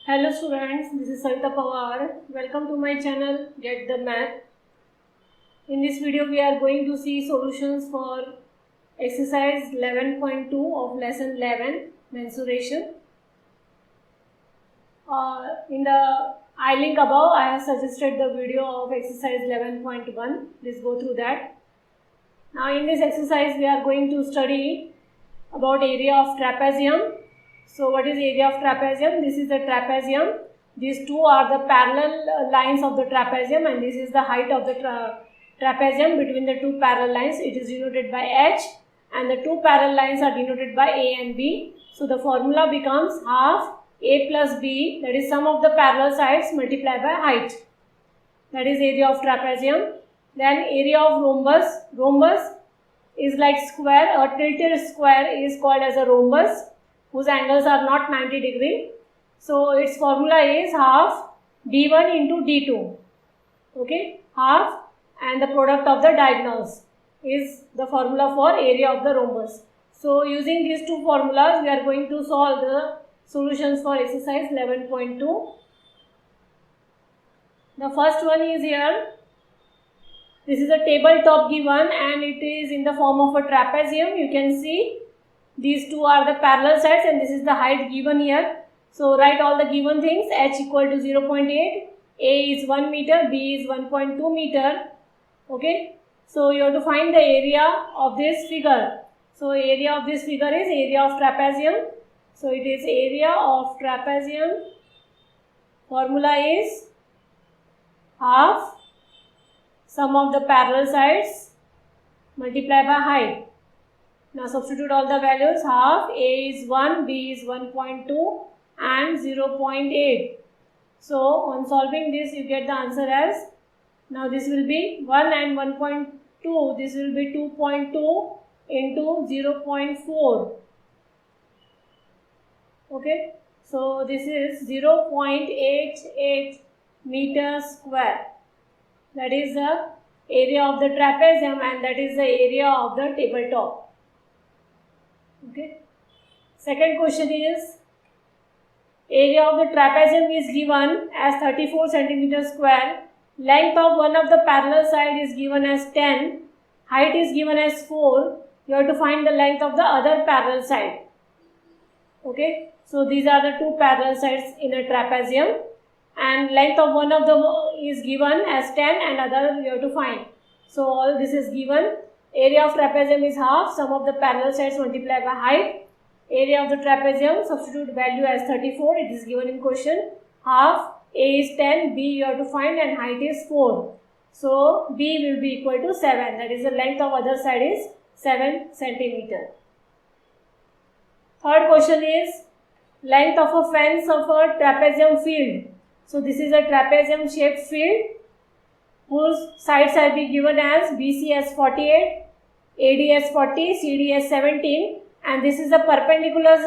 Hello students, this is Savita Pawar. Welcome to my channel Get the Math. In this video we are going to see solutions for exercise 11.2 of lesson 11 mensuration. In the link above I have suggested the video of exercise 11.1. Please go through that. Now in this exercise we are going to study about area of trapezium. So what is area of trapezium? This is the trapezium. These two are the parallel lines of the trapezium, and this is the height of the trapezium between the two parallel lines. It is denoted by h, and the two parallel lines are denoted by a and b. So the formula becomes half a plus b, that is sum of the parallel sides multiplied by height. That is area of trapezium. Then area of rhombus. Rhombus is like square. A tilted square is called as a rhombus, whose angles are not 90 degree. So its formula is half d1 into d2. Okay, half and the product of the diagonals is the formula for area of the rhombus. So using these two formulas we are going to solve the solutions for exercise 11.2. The first one is here. This is a tabletop given and it is in the form of a trapezium. You can see these two are the parallel sides and this is the height given here. So write all the given things. H equal to 0.8, A is 1 meter, B is 1.2 meter. Okay. So you have to find the area of this figure. So area of this figure is area of trapezium. So it is area of trapezium. Formula is half sum of the parallel sides multiplied by height. Now substitute all the values. Half, A is 1, B is 1.2 and 0.8. So on solving this you get the answer as, now this will be 1 and 1.2, this will be 2.2 into 0.4. Okay, so this is 0.88 meters square. That is the area of the trapezium and that is the area of the tabletop. Okay. Second question is, area of the trapezium is given as 34 centimeter square. Length of one of the parallel side is given as 10. Height is given as 4. You have to find the length of the other parallel side. Okay. So these are the two parallel sides in a trapezium. And length of one of them is given as 10 and other you have to find. So all this is given. Area of trapezium is half sum of the parallel sides multiplied by height. Area of the trapezium, substitute value as 34, it is given in question. Half, A is 10, B you have to find and height is 4. So B will be equal to 7, that is the length of other side is 7 centimeter. Third question is, length of a fence of a trapezium field. So this is a trapezium shaped field whose sides have been given as BC as 48, AD as 40, CD as 17, and this is the perpendicular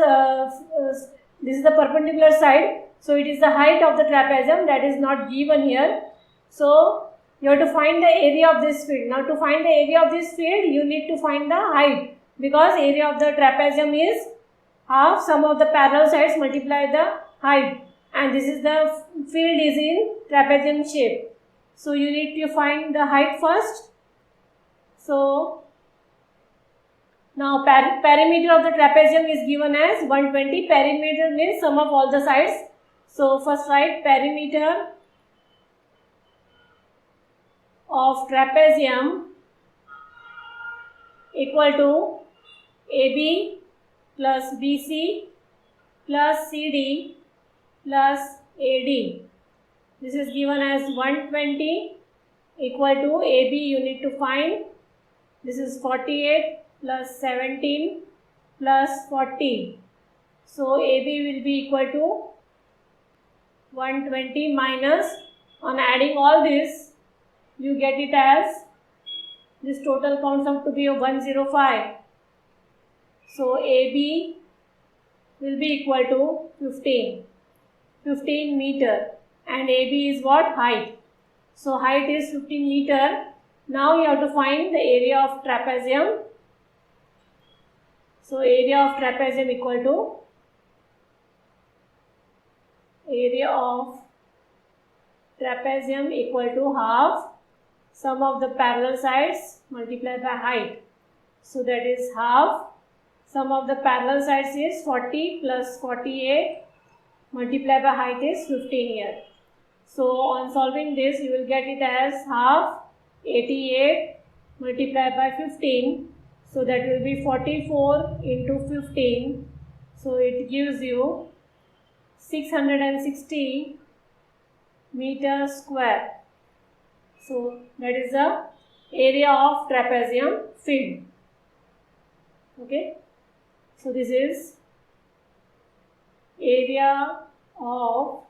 side. So it is the height of the trapezium that is not given here. So you have to find the area of this field. Now to find the area of this field you need to find the height, because area of the trapezium is half sum of the parallel sides multiply the height, and this is the field is in trapezium shape. So you need to find the height first. So now perimeter of the trapezium is given as 120. Perimeter means sum of all the sides. So first write perimeter of trapezium equal to AB plus BC plus CD plus AD. This is given as 120 equal to AB you need to find. This is 48 plus 17 plus 40. So AB will be equal to 120 minus, on adding all this you get it as, this total comes out to be 105. So AB will be equal to 15 meter. And AB is what? Height. So height is 15 meter. Now you have to find the area of trapezium. So area of trapezium equal to area of trapezium equal to half sum of the parallel sides multiplied by height. So that is half sum of the parallel sides is 40 plus 48 multiplied by height is 15 here. So on solving this, you will get it as half 88 multiplied by 15. So that will be 44 into 15. So it gives you 660 meters square. So that is the area of trapezium field. Okay. So this is area of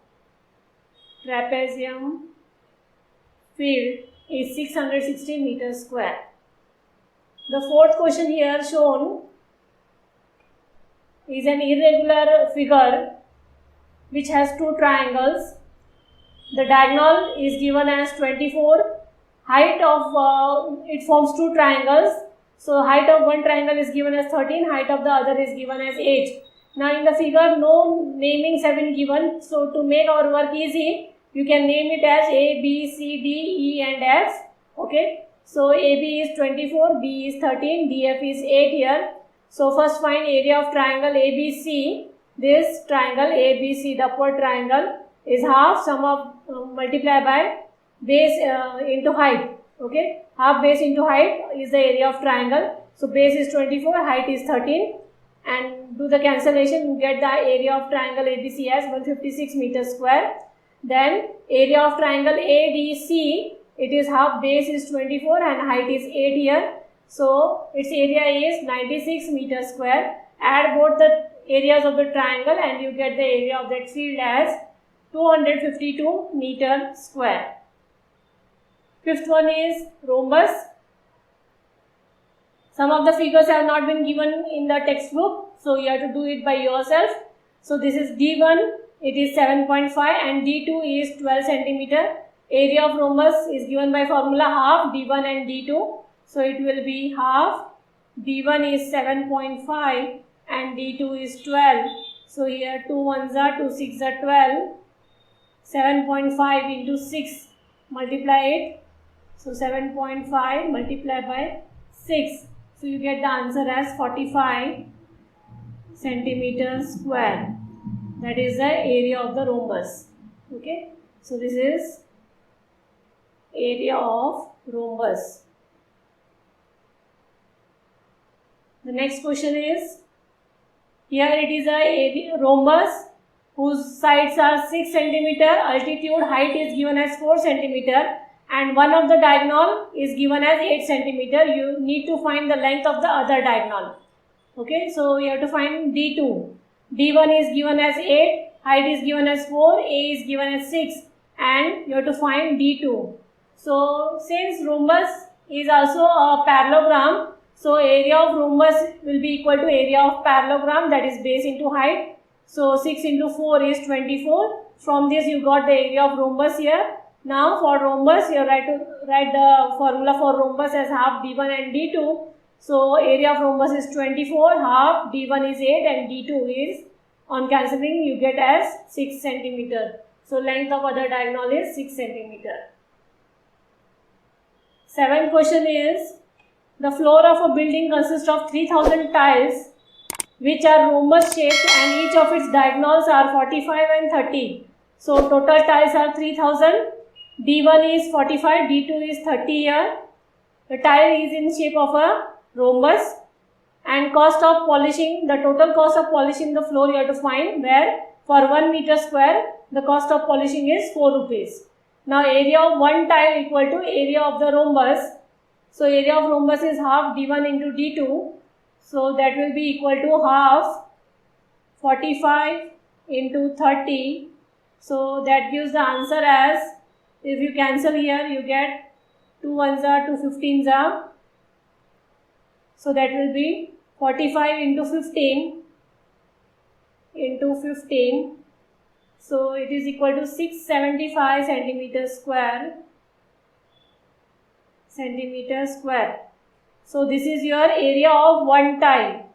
trapezium field is 660 meters square. The fourth question here shown is an irregular figure which has two triangles. The diagonal is given as 24. Height of it forms two triangles. So height of one triangle is given as 13. Height of the other is given as 8. Now in the figure no namings have been given. So to make our work easy, you can name it as A, B, C, D, E and F. Okay. So AB is 24, B is 13, DF is 8 here. So first find area of triangle ABC. This triangle ABC, the upward triangle, is half sum of multiply by base into height. Okay, half base into height is the area of triangle. So base is 24, height is 13, and do the cancellation. You get the area of triangle ABC as 156 meters square. Then area of triangle ADC, it is half base is 24 and height is 8 here. So its area is 96 meters square. Add both the areas of the triangle and you get the area of that field as 252 meter square. Fifth one is rhombus. Some of the figures have not been given in the textbook, so you have to do it by yourself. So this is D1, it is 7.5 and D2 is 12 centimeter. Area of rhombus is given by formula half D1 and D2. So it will be half, D1 is 7.5 and D2 is 12. So here 2 ones are 2 6 are 12. 7.5 into 6 multiply it. So 7.5 multiplied by 6. So you get the answer as 45 centimeters square. That is the area of the rhombus. Okay. So this is area of rhombus. The next question is, here it is a rhombus whose sides are 6 centimeter, altitude, height is given as 4 centimeter and one of the diagonal is given as 8 centimeter. You need to find the length of the other diagonal. Okay, so you have to find D2. D1 is given as 8, height is given as 4, A is given as 6 and you have to find D2. So since rhombus is also a parallelogram, so area of rhombus will be equal to area of parallelogram, that is base into height. So 6 into 4 is 24. From this you got the area of rhombus here. Now for rhombus you have to write the formula for rhombus as half D1 and D2. So area of rhombus is 24, half D1 is 8 and D2 is, on cancelling you get as 6 centimeter. So length of other diagonal is 6 centimeter. Seventh question is, the floor of a building consists of 3000 tiles which are rhombus shaped and each of its diagonals are 45 and 30. So total tiles are 3000. D1 is 45, D2 is 30 here. The tile is in shape of a rhombus and cost of polishing, the total cost of polishing the floor you have to find, where for 1 meter square the cost of polishing is 4 rupees. Now area of one tile equal to area of the rhombus. So area of rhombus is half D1 into D2. So that will be equal to half 45 into 30. So that gives the answer as, if you cancel here you get 2 ones are 2 15s are. So that will be 45 into 15 into 15. So it is equal to 675 centimeters square. So this is your area of one tile.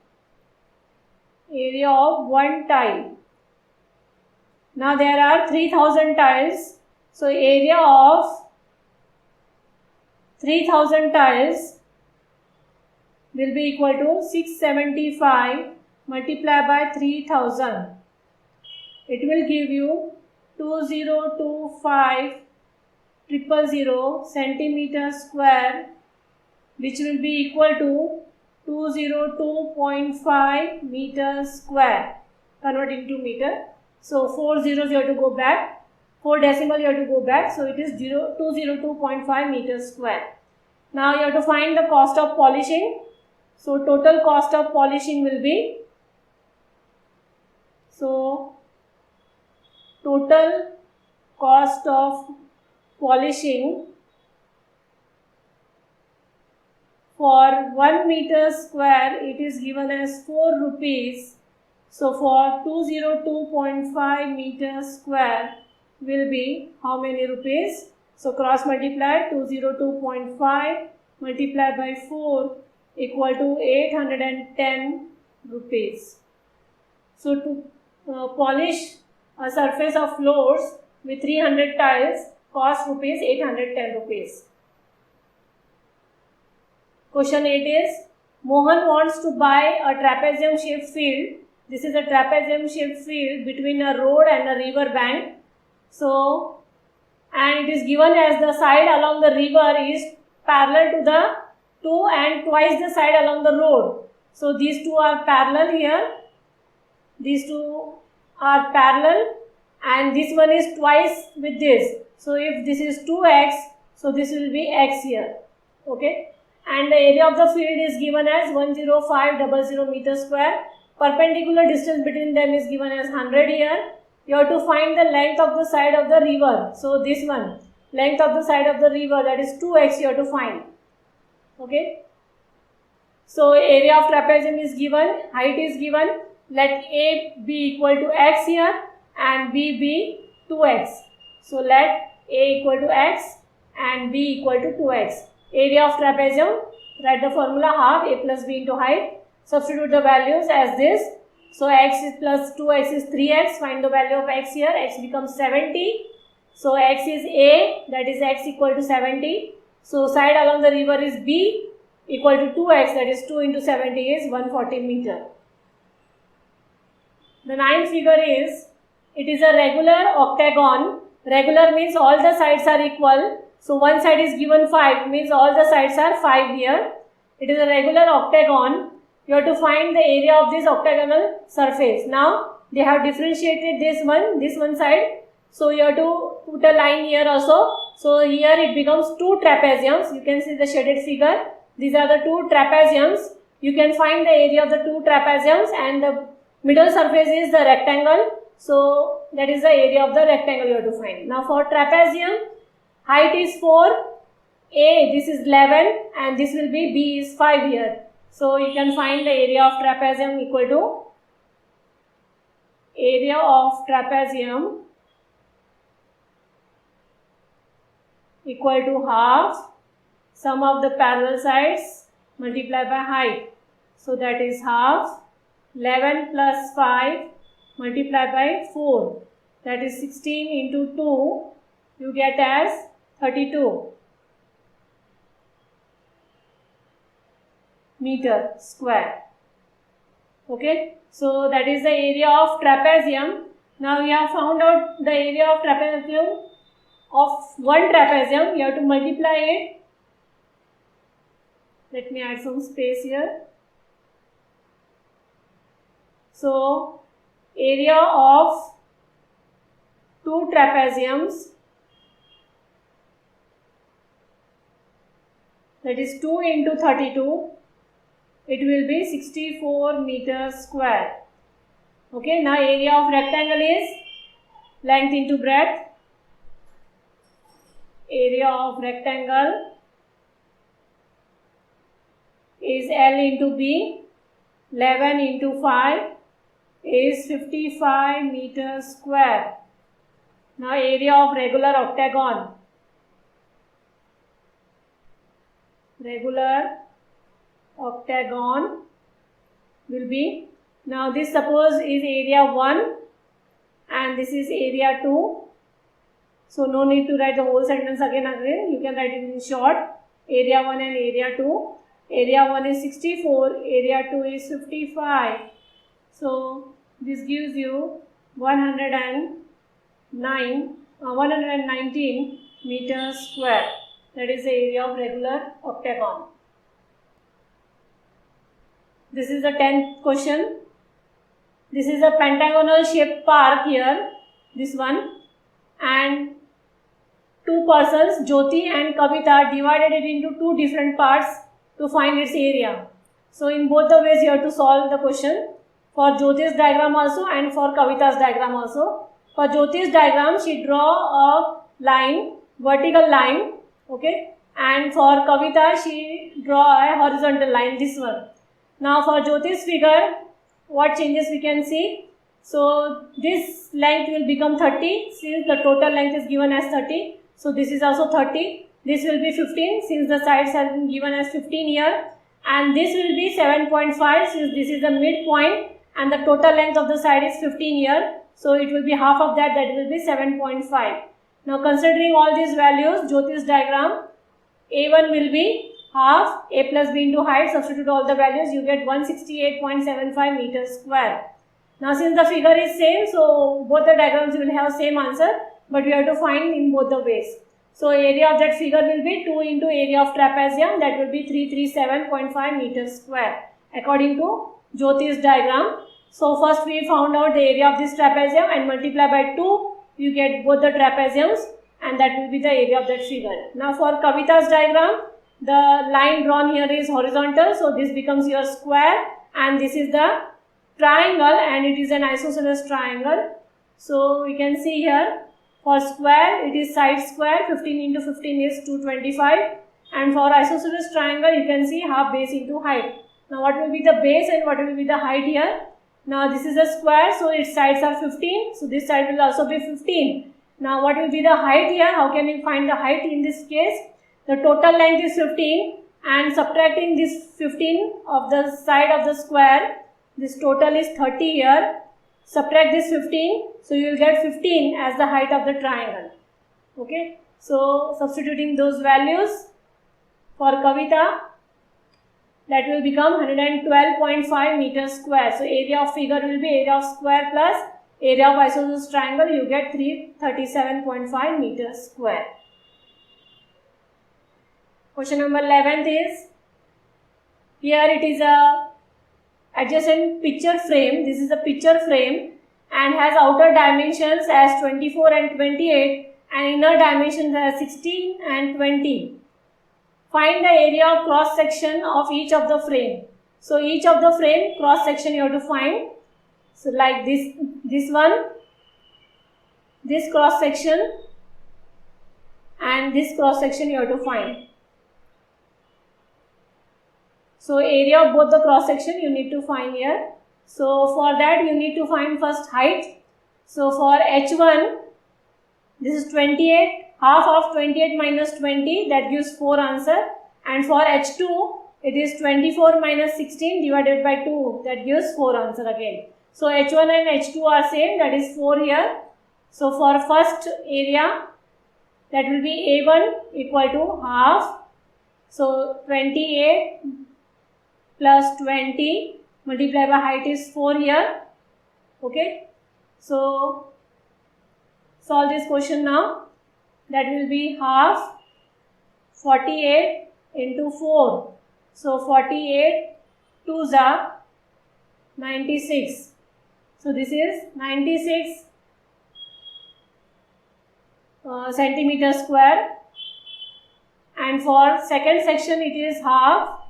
Area of one tile. Now there are 3000 tiles. So area of 3000 tiles will be equal to 675 multiplied by 3000. It will give you 2025,000 centimeter square, which will be equal to 202.5 meters square. Convert into meter. So 4 zeros you have to go back. 4 decimal you have to go back. So it is 202.5 meters square. Now you have to find the cost of polishing. So total cost of polishing will be, total cost of polishing for 1 meter square, it is given as 4 rupees. So for 202.5 meters square will be how many rupees? So cross multiply 202.5 multiplied by 4 equal to 810 rupees. So to polish a surface of floors with 300 tiles cost rupees 810 rupees. Question 8 is, Mohan wants to buy a trapezium shaped field. This is a trapezium shaped field between a road and a river bank. So, and it is given as the side along the river is parallel to the 2 and twice the side along the road. So these two are parallel here. These two are parallel and this one is twice with this. So if this is 2x, so this will be x here. Okay. And the area of the field is given as 10500 meters square. Perpendicular distance between them is given as 100 here. You have to find the length of the side of the river. So this one, length of the side of the river, that is 2x you have to find. Okay. So area of trapezium is given, height is given. Let A be equal to x here and B be 2x. So let A equal to x and B equal to 2x. Area of trapezium, write the formula half A plus B into height. Substitute the values as this. So x is plus 2x is 3x. Find the value of x here. X becomes 70. So x is A, that is x equal to 70. So side along the river is B equal to 2x, that is 2 into 70 is 140 meter. The ninth figure is, it is a regular octagon. Regular means all the sides are equal. So one side is given 5, means all the sides are 5 here. It is a regular octagon. You have to find the area of this octagonal surface. Now they have differentiated this one side. So you have to put a line here also. So here it becomes 2 trapeziums. You can see the shaded figure. These are the 2 trapeziums. You can find the area of the 2 trapeziums and the middle surface is the rectangle. So that is the area of the rectangle you have to find. Now for trapezium, height is 4, A this is 11 and this will be B is 5 here. So you can find the area of trapezium equal to area of trapezium equal to half sum of the parallel sides multiplied by height. So that is half 11 plus 5 multiplied by 4, that is 16 into 2 you get as 32 meter square. Okay, so that is the area of trapezium. Now we have found out the area of trapezium of one trapezium. You have to multiply it. Let me add some space here. So area of 2 trapeziums, that is 2 into 32, it will be 64 meters square. Okay, now area of rectangle is length into breadth. Area of rectangle is L into B. 11 into 5 is 55 meters square. Now area of regular octagon. Regular octagon will be, now this suppose is area 1 and this is area 2. So no need to write the whole sentence again. You can write it in short. Area 1 and area 2. Area 1 is 64, area 2 is 55. So this gives you 119 meters square. That is the area of regular octagon. This is the 10th question. This is a pentagonal shaped park here, this one, and two persons, Jyoti and Kavita, divided it into two different parts to find its area. So in both the ways you have to solve the question, for Jyoti's diagram also and for Kavita's diagram also. For Jyoti's diagram, she draw a line, vertical line, okay, and for Kavita she draw a horizontal line, this one. Now for Jyoti's figure, what changes we can see? So this length will become 30 since the total length is given as 30. So this is also 30. This will be 15 since the sides have been given as 15 here. And this will be 7.5 since this is the midpoint and the total length of the side is 15 here. So it will be half of that, that will be 7.5. Now considering all these values, Jyoti's diagram, A1 will be half, A plus B into height, substitute all the values, you get 168.75 meters square. Now since the figure is same, so both the diagrams will have same answer, but we have to find in both the ways. So area of that figure will be 2 into area of trapezium, that will be 337.5 meters square according to Jyoti's diagram. So first we found out the area of this trapezium and multiply by 2, you get both the trapeziums and that will be the area of that figure. Now for Kavita's diagram, the line drawn here is horizontal, so this becomes your square and this is the triangle and it is an isosceles triangle. So we can see here for square it is side square, 15 into 15 is 225, and for isosceles triangle you can see half base into height. Now what will be the base and what will be the height here? Now this is a square, so its sides are 15, so this side will also be 15. Now what will be the height here? How can we find the height in this case? The total length is 15 and subtracting this 15 of the side of the square, this total is 30 here. Subtract this 15, so you will get 15 as the height of the triangle. Okay, so substituting those values for Kavita, that will become 112.5 meters square. So area of figure will be area of square plus area of isosceles triangle, you get 337.5 meters square. Question number 11th is, here it is a adjacent picture frame. This is a picture frame and has outer dimensions as 24 and 28 and inner dimensions as 16 and 20. Find the area of cross section of each of the frame. So each of the frame cross section you have to find. So like this one, this cross section and this cross section you have to find. So area of both the cross section you need to find here. So for that you need to find first height. So for H1, this is 28, half of 28 minus 20, that gives 4 answer. And for H2, it is 24 minus 16 divided by 2, that gives 4 answer again. So H1 and H2 are same, that is 4 here. So for first area, that will be A1 equal to half. So 28 plus 20 multiplied by height is 4 here. Okay. So solve this question now. That will be half 48 into 4. So 48 2s are 96. So this is 96 centimeter square. And for second section it is half.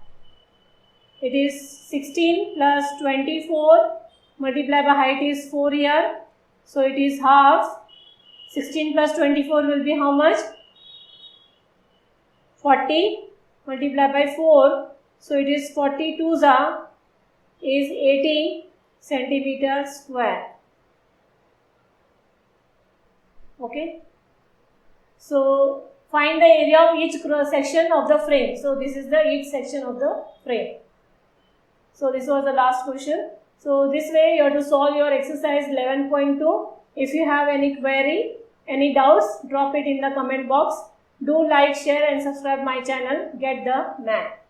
It is 16 plus 24 multiplied by height is 4 here. So it is half. 16 plus 24 will be how much? 40 multiplied by 4. So it is 42 is 80 centimeter square. Okay. So find the area of each cross section of the frame. So this is the each section of the frame. So this was the last question. So this way you have to solve your exercise 11.2 If you have any query, any doubts, drop it in the comment box. Do like, share and subscribe my channel, Get the Math.